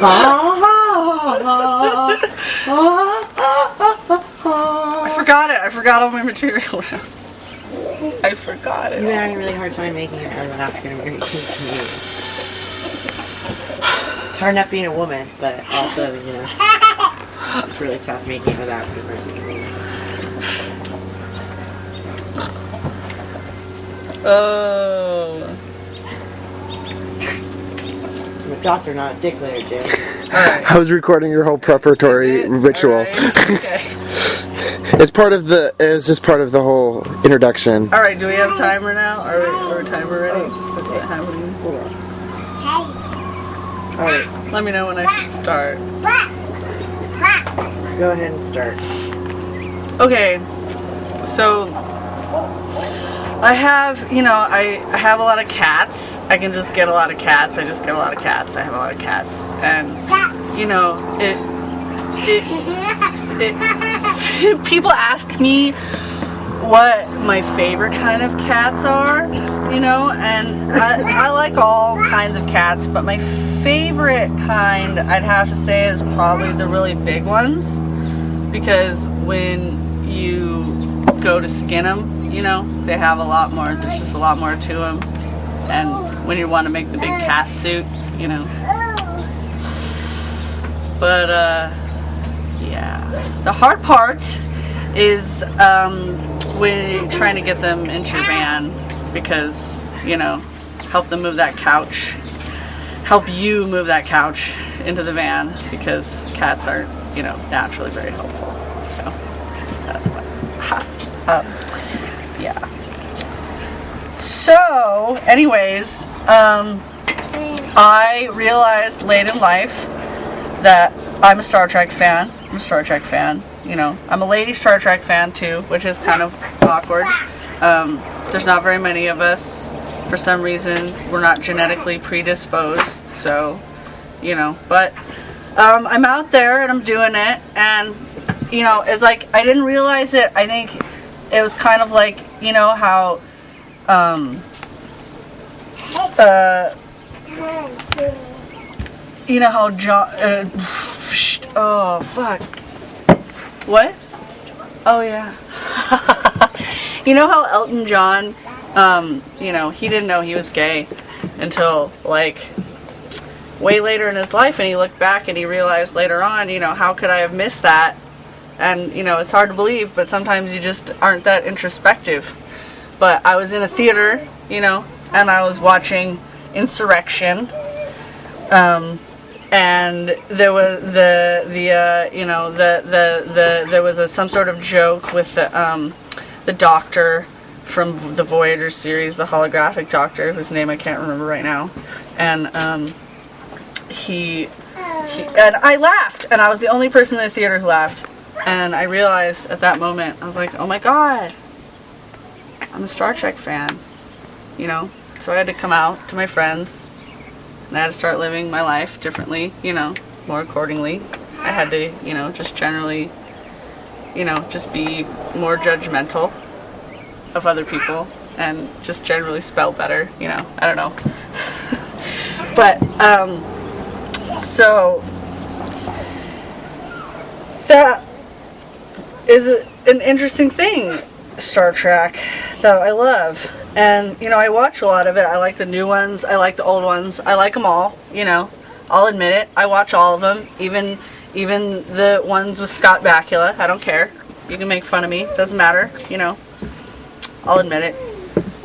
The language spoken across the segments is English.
I forgot it. I forgot all my material. I forgot it. You've been having a really hard time making it. I'm not going to be It's hard enough being a woman, but also, you know, it's really tough making it without people. Oh. I'm a doctor, not a dick layer, dude. I was recording your whole preparatory ritual. Right. Okay. It's just part of the whole introduction. All right. Do we have timer now? Are we timer ready? Okay. All right. Let me know when I should start. Go ahead and start. Okay. So I have, you know, I have a lot of cats. I can just get a lot of cats. I just get a lot of cats. I have a lot of cats, and you know, people ask me what my favorite kind of cats are, you know, and I like all kinds of cats, but my favorite kind, I'd have to say, is probably the really big ones, because when you go to skin them, you know, they have a lot more, there's just a lot more to them, and when you want to make the big cat suit, you know. But, yeah. The hard part is when you're trying to get them into your van, because, you know, help them move that couch. Help you move that couch into the van, because cats aren't, you know, naturally very helpful. So, that's what. Yeah. So, anyways, I realized late in life that I'm a Star Trek fan. You know, I'm a lady Star Trek fan too, which is kind of awkward. There's not very many of us. For some reason, we're not genetically predisposed, so, you know, but I'm out there and I'm doing it, and, you know, it's like, I didn't realize it. I think it was kind of like, you know, how, you know how John, oh, fuck. What? Oh, yeah. You know how Elton John, you know, he didn't know he was gay until, like, way later in his life, and he looked back and he realized later on, you know, how could I have missed that? And, you know, it's hard to believe, but sometimes you just aren't that introspective. But I was in a theater, you know, and I was watching Insurrection, and there was there was some sort of joke with the doctor from the Voyager series, the holographic doctor, whose name I can't remember right now, and he and I laughed, and I was the only person in the theater who laughed, and I realized at that moment, I was like, oh my god, I'm a Star Trek fan, you know. So I had to come out to my friends, and I had to start living my life differently, you know, more accordingly. I had to, you know, just generally, you know, just be more judgmental of other people, and just generally spell better, you know, I don't know. But, so, that is an interesting thing, Star Trek, that I love. And, you know, I watch a lot of it. I like the new ones. I like the old ones. I like them all, you know. I'll admit it. I watch all of them, even the ones with Scott Bakula. I don't care. You can make fun of me. Doesn't matter, you know. I'll admit it.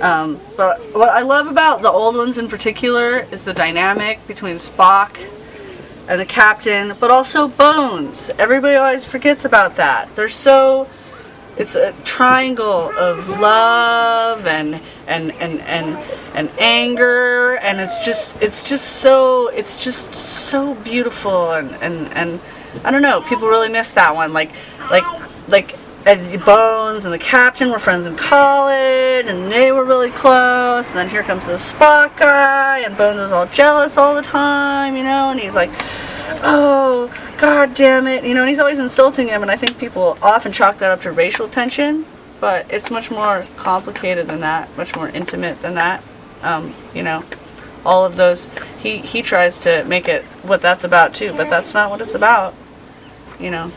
But what I love about the old ones in particular is the dynamic between Spock and the captain, but also Bones. Everybody always forgets about that. They're so... It's a triangle of love and anger, and it's just so beautiful, and I don't know, people really miss that one. Like Bones and the captain were friends in college, and they were really close, and then here comes the Spock guy, and Bones is all jealous all the time, you know, and he's like, oh, god damn it, you know, and he's always insulting him, and I think people often chalk that up to racial tension, but it's much more complicated than that, much more intimate than that, you know. all of those. He tries to make it what that's about too, but that's not what it's about, you know.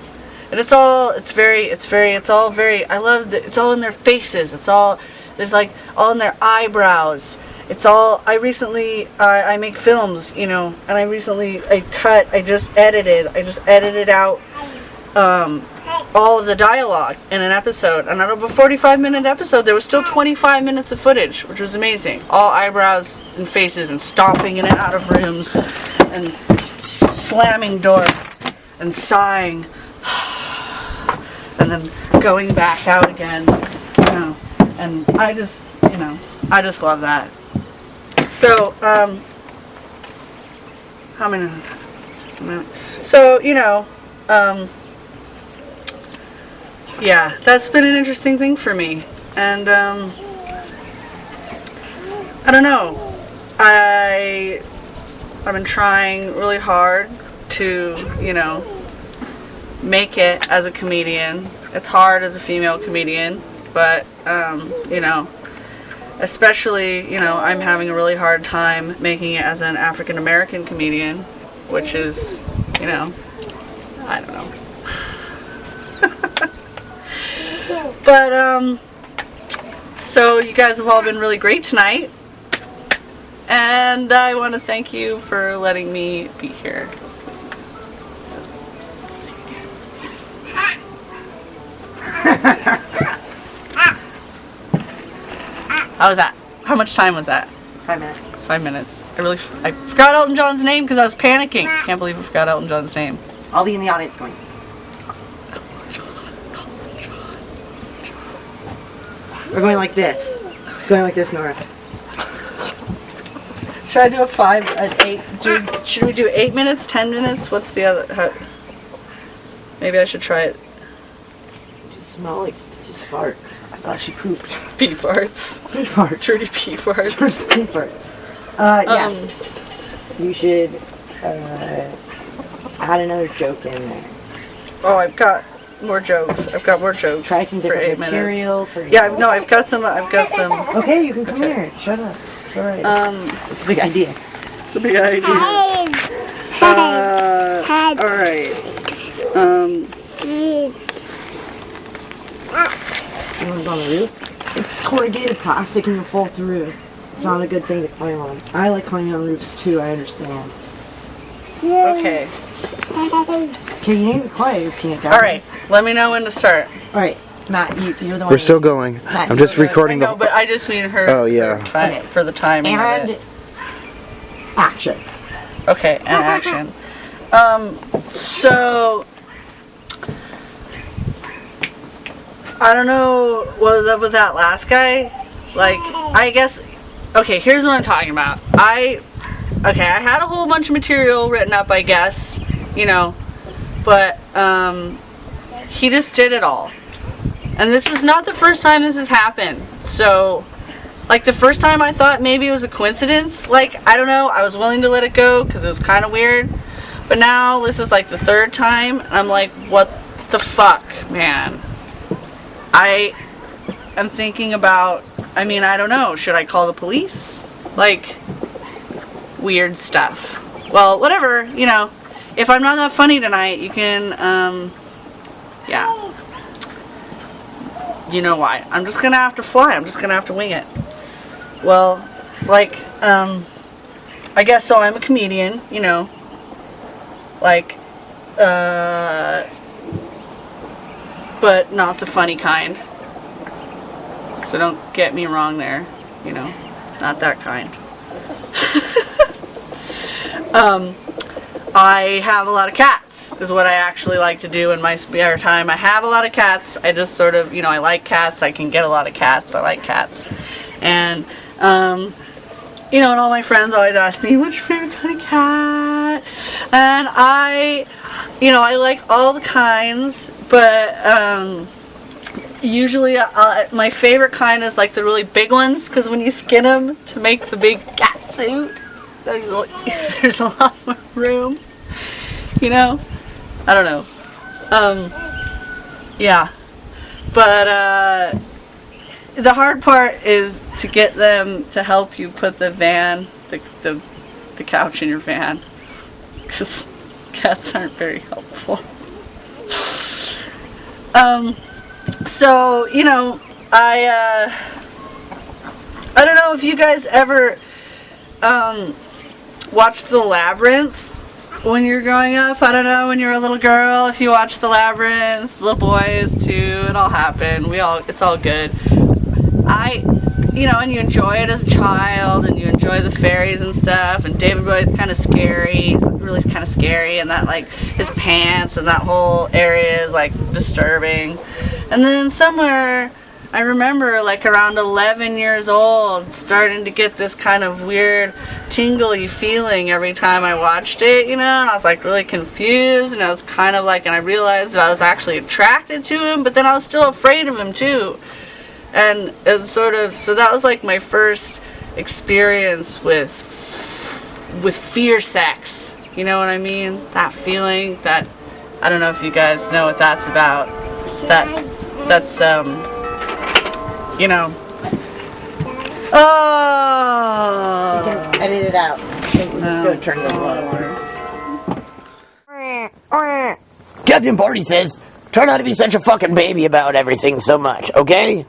And it's all very, I love that it's all in their faces. It's all, there's like, all in their eyebrows. It's all, I make films, you know, and I just edited out, all of the dialogue in an episode. And out of a 45-minute episode, there was still 25 minutes of footage, which was amazing. All eyebrows and faces and stomping in and out of rooms and slamming doors and sighing and then going back out again, you know. And I just love that. So, how many minutes? So, you know, yeah, that's been an interesting thing for me. And, I don't know. I've been trying really hard to, you know, make it as a comedian. It's hard as a female comedian, but, you know, especially, you know, I'm having a really hard time making it as an African American comedian, which is, you know, I don't know. But, so you guys have all been really great tonight, and I want to thank you for letting me be here. So, see you again. How was that? How much time was that? 5 minutes. 5 minutes. I forgot Elton John's name because I was panicking. Can't believe I forgot Elton John's name. I'll be in the audience going. We're going like this. Going like this, Nora. Should I do a 5, an 8? Should we do 8 minutes, 10 minutes? What's the other? Maybe I should try it. It just smell like it's just farts. I thought she pooped. Pee farts. Pee farts. Dirty pee farts. Dirty pee farts. Yes. You should add another joke in there. Oh, I've got more jokes. Try some for 8 different minutes. material. Yeah, I've got some. Okay, you can come here. Shut up. It's alright. It's a big idea. It's a big idea. Alright. You want it on the roof? It's corrugated plastic and you'll fall through. It's not a good thing to climb on. I like climbing on roofs too, I understand. Okay. Okay, you need to be quiet, you peanut gallery. Alright, let me know when to start. Alright, Matt, you're the one. We're still going. Matt, I'm just recording I know, but I just mean her. Oh, yeah. For the timing of And it. action. Okay, and action. So I don't know what was up with that last guy. Like, I guess, okay, here's what I'm talking about. I had a whole bunch of material written up, I guess, you know, but he just did it all. And this is not the first time this has happened. So, like, the first time I thought maybe it was a coincidence. Like, I don't know, I was willing to let it go because it was kind of weird. But now this is like the third time, and I'm like, what the fuck, man? I am thinking about, I mean, I don't know, should I call the police? Like, weird stuff. Well, whatever, you know, if I'm not that funny tonight, you can, yeah. You know why. I'm just gonna have to fly, I'm just gonna have to wing it. Well, like, I guess so, I'm a comedian, you know, like, but not the funny kind. So don't get me wrong there, you know, not that kind. I have a lot of cats, is what I actually like to do in my spare time. I have a lot of cats. I just sort of, you know, I like cats. I can get a lot of cats. I like cats. And, you know, and all my friends always ask me, what's your favorite kind of cat? And you know, I like all the kinds, but, usually, my favorite kind is like the really big ones, because when you skin them to make the big cat suit, there's a lot more room, you know? I don't know. Yeah. But, the hard part is to get them to help you put the the couch in your van, because cats aren't very helpful. So, you know, I don't know if you guys ever watched The Labyrinth when you're growing up. I don't know, when you were a little girl, if you watched The Labyrinth, little boys too, it all happened. It's all good. You know, and you enjoy it as a child, and you enjoy the fairies and stuff, and David Bowie's kind of scary, really kind of scary, and that, like, his pants and that whole area is, like, disturbing. And then somewhere, I remember, like, around 11 years old, starting to get this kind of weird, tingly feeling every time I watched it, you know, and I was, like, really confused, and I was kind of like, and I realized that I was actually attracted to him, but then I was still afraid of him, too. And it was sort of, so that was like my first experience with fear sex. You know what I mean? That feeling that, I don't know if you guys know what that's about. That's you know. Oh! You can edit it out. Just go turn the water. Captain Party says, try not to be such a fucking baby about everything so much, okay?